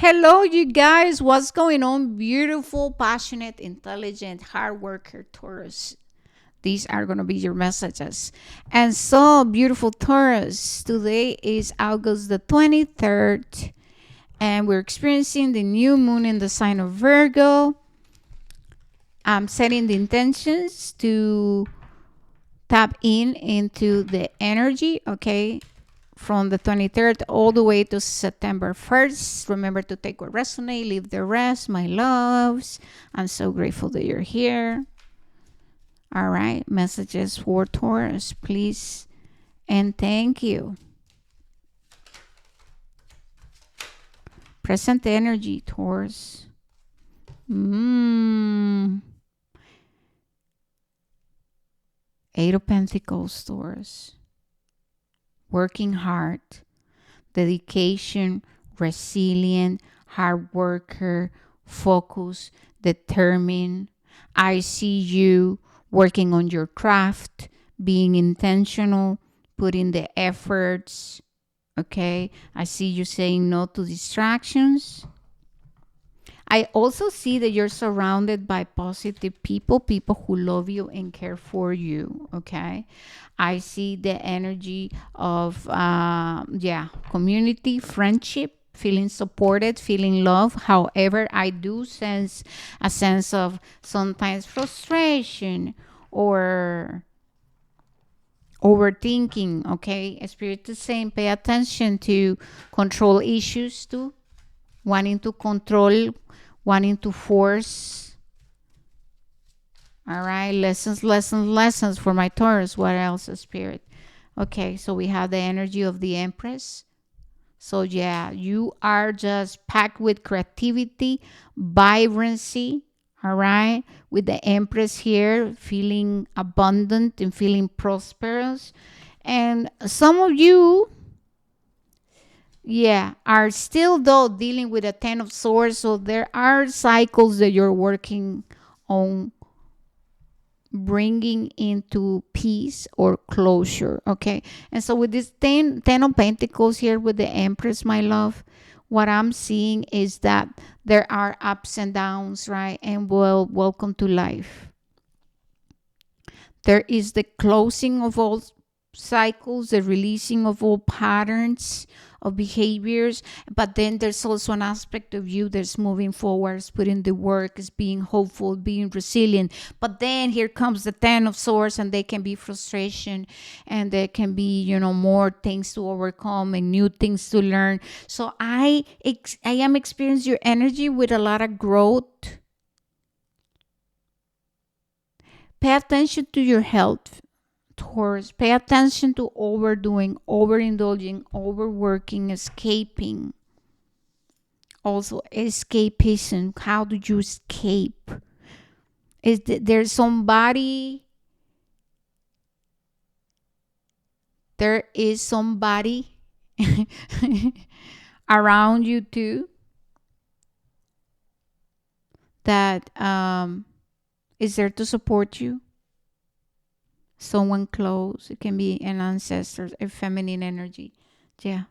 Hello, you guys. What's going on? Beautiful, passionate, intelligent, hard worker Taurus. These are going to be your messages. And so, beautiful Taurus, today is August the 23rd, and we're experiencing the new moon in the sign of Virgo. I'm setting the intentions to tap in into the energy, okay? From the 23rd all the way to September 1st. Remember to take what resonates, leave the rest, my loves. I'm so grateful that you're here. All right, messages for Taurus, please, and thank you. Present energy, Taurus. Eight of Pentacles, Taurus. Working hard, dedication, resilient, hard worker, focus, determined. I see you working on your craft, being intentional, putting the efforts. Okay, I see you saying no to distractions. I also see that you're surrounded by positive people, people who love you and care for you. Okay. I see the energy of, community, friendship, feeling supported, feeling love. However, I do sense a sense of sometimes frustration or overthinking. Okay. Spirit is saying pay attention to control issues too, wanting to control, wanting to force. All right, lessons for my Taurus. What else, Spirit? Okay, so we have the energy of the Empress. So yeah, you are just packed with creativity, vibrancy. All right, with the Empress here, feeling abundant and feeling prosperous. And some of you, yeah, are still though dealing with a 10 of swords. So there are cycles that you're working on bringing into peace or closure. Okay. And so with this 10 of Pentacles here with the Empress, my love, what I'm seeing is that there are ups and downs, right? And welcome to life. There is the closing of all cycles, the releasing of all patterns of behaviors. But then there's also an aspect of you that's moving forward, putting the work, is being hopeful, being resilient. But then here comes the 10 of swords, and there can be frustration, and there can be, more things to overcome and new things to learn. So I am experiencing your energy with a lot of growth. Pay attention to your health, Taurus. Pay attention to overdoing, overindulging, overworking, escaping. Also, escapism. How do you escape? Is there somebody? There is somebody around you too that is there to support you. Someone close. It can be an ancestor, a feminine energy. Yeah.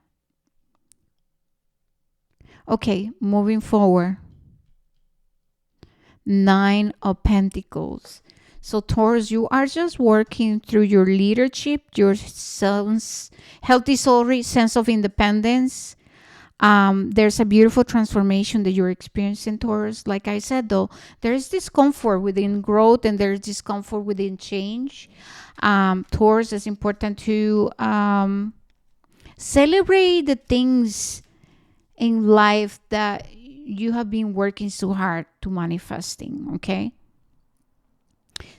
Okay, moving forward. 9 of Pentacles. So Taurus, you are just working through your leadership, your sense, healthy soul sense of independence. There's a beautiful transformation that you're experiencing, Taurus. Like I said, though, there is discomfort within growth and there's discomfort within change. Taurus, it's important to celebrate the things in life that you have been working so hard to manifesting. Okay.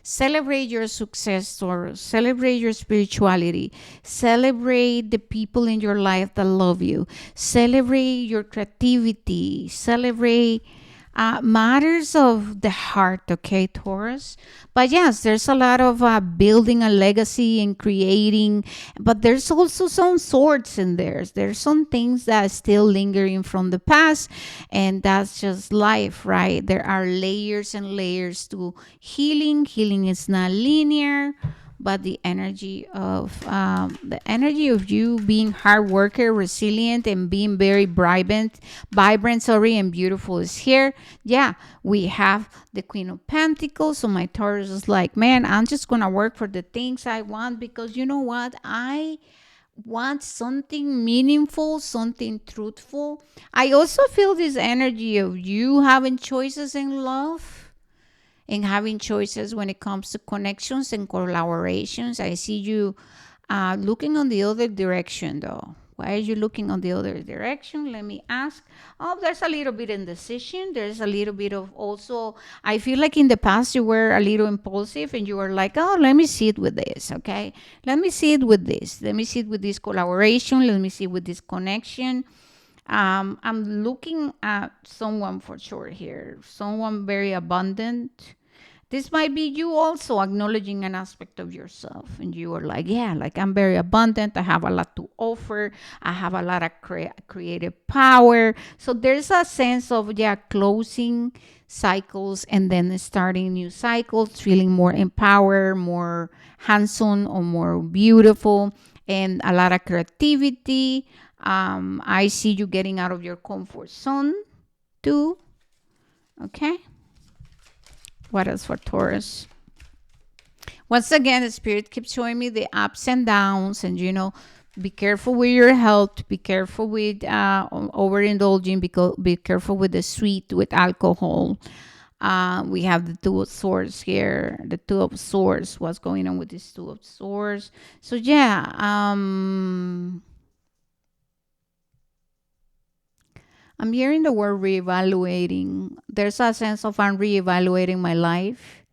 Celebrate your success, or celebrate your spirituality. Celebrate the people in your life that love you. Celebrate your creativity. Celebrate matters of the heart, okay, Taurus? But yes, there's a lot of building a legacy and creating, but there's also some swords in there. There's some things that are still lingering from the past, and that's just life, right? There are layers and layers to healing. Healing is not linear, but the energy of you being hard worker, resilient, and being very vibrant, sorry, and beautiful is here. Yeah, we have the Queen of Pentacles. So my Taurus is like, man, I'm just gonna work for the things I want, because you know what? I want something meaningful, something truthful. I also feel this energy of you having choices in love and having choices when it comes to connections and collaborations. I see you looking on the other direction, though. Why are you looking on the other direction? Let me ask. Oh, there's a little bit indecision. There's a little bit of also, I feel like in the past you were a little impulsive and you were like, oh, let me see it with this, okay? Let me see it with this. Let me see it with this collaboration. Let me see it with this connection. I'm looking at someone for sure here, someone very abundant. This might be you also acknowledging an aspect of yourself, and you are like, yeah, like I'm very abundant. I have a lot to offer. I have a lot of creative power. So there's a sense of, yeah, closing cycles and then starting new cycles, feeling more empowered, more handsome, or more beautiful, and a lot of creativity. I see you getting out of your comfort zone too. Okay. What else for Taurus? Once again, the spirit keeps showing me the ups and downs, and be careful with your health. Be careful with overindulging. Be careful with the sweet, with alcohol. We have the Two of Swords here. The Two of Swords. What's going on with this Two of Swords? So yeah, I'm hearing the word reevaluating. There's a sense of I'm reevaluating my life.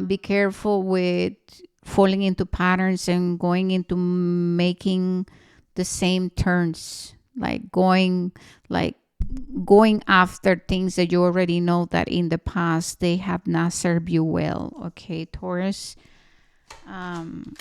Be careful with falling into patterns and going into making the same turns, like going after things that you already know that in the past they have not served you well. Okay, Taurus. Um,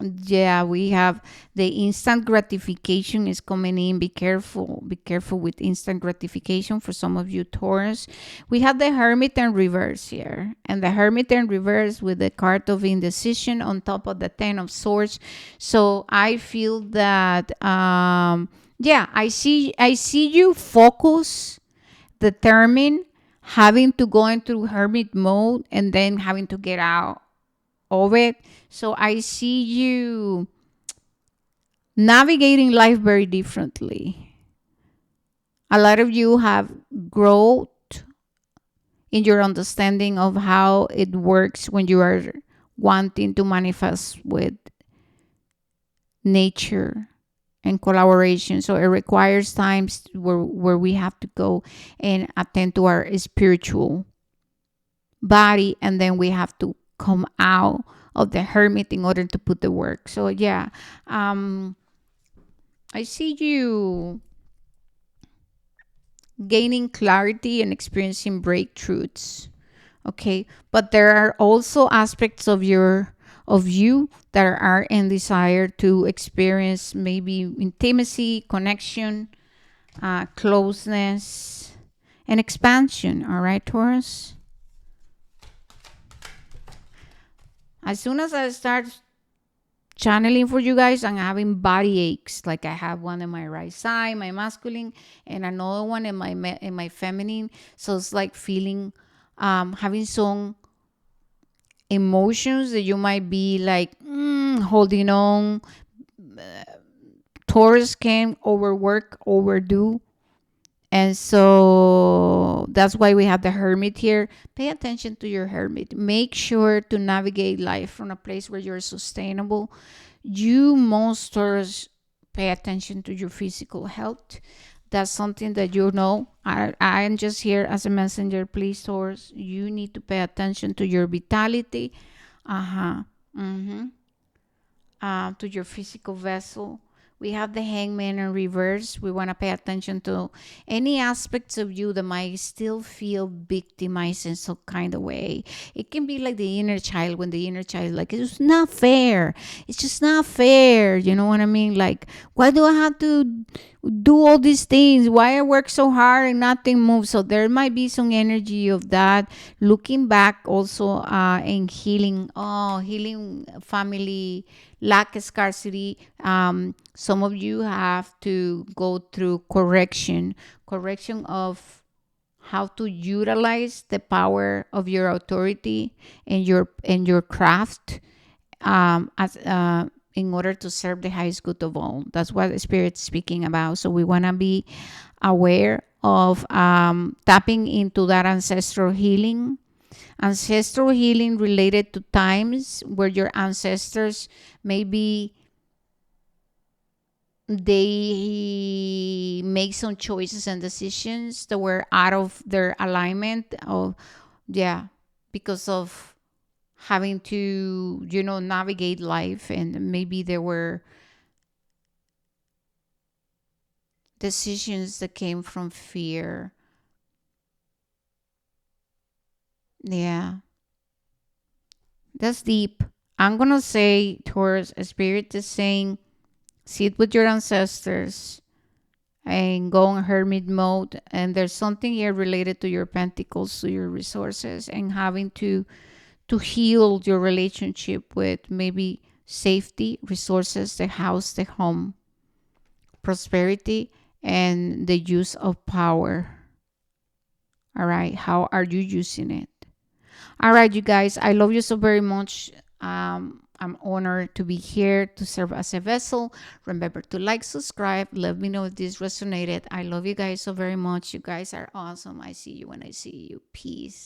Yeah, we have the instant gratification is coming in. Be careful. Be careful with instant gratification for some of you, Taurus. We have the Hermit in reverse here. And the Hermit in reverse with the card of indecision on top of the Ten of Swords. So I feel that, yeah, I see you focus, determined, having to go into hermit mode and then having to get out of it. So I see you navigating life very differently. A lot of you have growth in your understanding of how it works when you are wanting to manifest with nature and collaboration. So it requires times where we have to go and attend to our spiritual body, and then we have to come out of the hermit in order to put the work. So yeah, I see you gaining clarity and experiencing breakthroughs. Okay, but there are also aspects of you that are in desire to experience maybe intimacy, connection, closeness, and expansion. All right, Taurus. As soon as I start channeling for you guys, I'm having body aches. Like I have one in my right side, my masculine, and another one in my feminine. So it's like feeling, having some emotions that you might be like holding on. Taurus can overwork, overdo. And so that's why we have the hermit here. Pay attention to your hermit. Make sure to navigate life from a place where you're sustainable. You monsters, pay attention to your physical health. That's something that you know. I am just here as a messenger, please, Taurus. You need to pay attention to your vitality. Uh-huh. Mm-hmm. To your physical vessel. We have the hangman in reverse. We want to pay attention to any aspects of you that might still feel victimized in some kind of way. It can be like the inner child, when the inner child, like, it's not fair. It's just not fair. You know what I mean? Like, why do I have to do all these things? Why I work so hard and nothing moves? So there might be some energy of that. Looking back also, and healing, healing family, lack, scarcity. Some of you have to go through correction of how to utilize the power of your authority and your craft, as in order to serve the highest good of all. That's what the Spirit's speaking about. So we want to be aware of, tapping into that ancestral healing related to times where your ancestors maybe they make some choices and decisions that were out of their alignment, of, yeah, because of having to, navigate life, and maybe there were decisions that came from fear. Yeah, that's deep. I'm gonna say, towards a spirit is saying, sit with your ancestors and go in hermit mode. And there's something here related to your pentacles, to your resources, and having to heal your relationship with maybe safety, resources, the house, the home, prosperity, and the use of power. All right, how are you using it? All right, you guys, I love you so very much. I'm honored to be here to serve as a vessel. Remember to like, subscribe, let me know if this resonated. I love you guys so very much. You guys are awesome. I see you when I see you. Peace.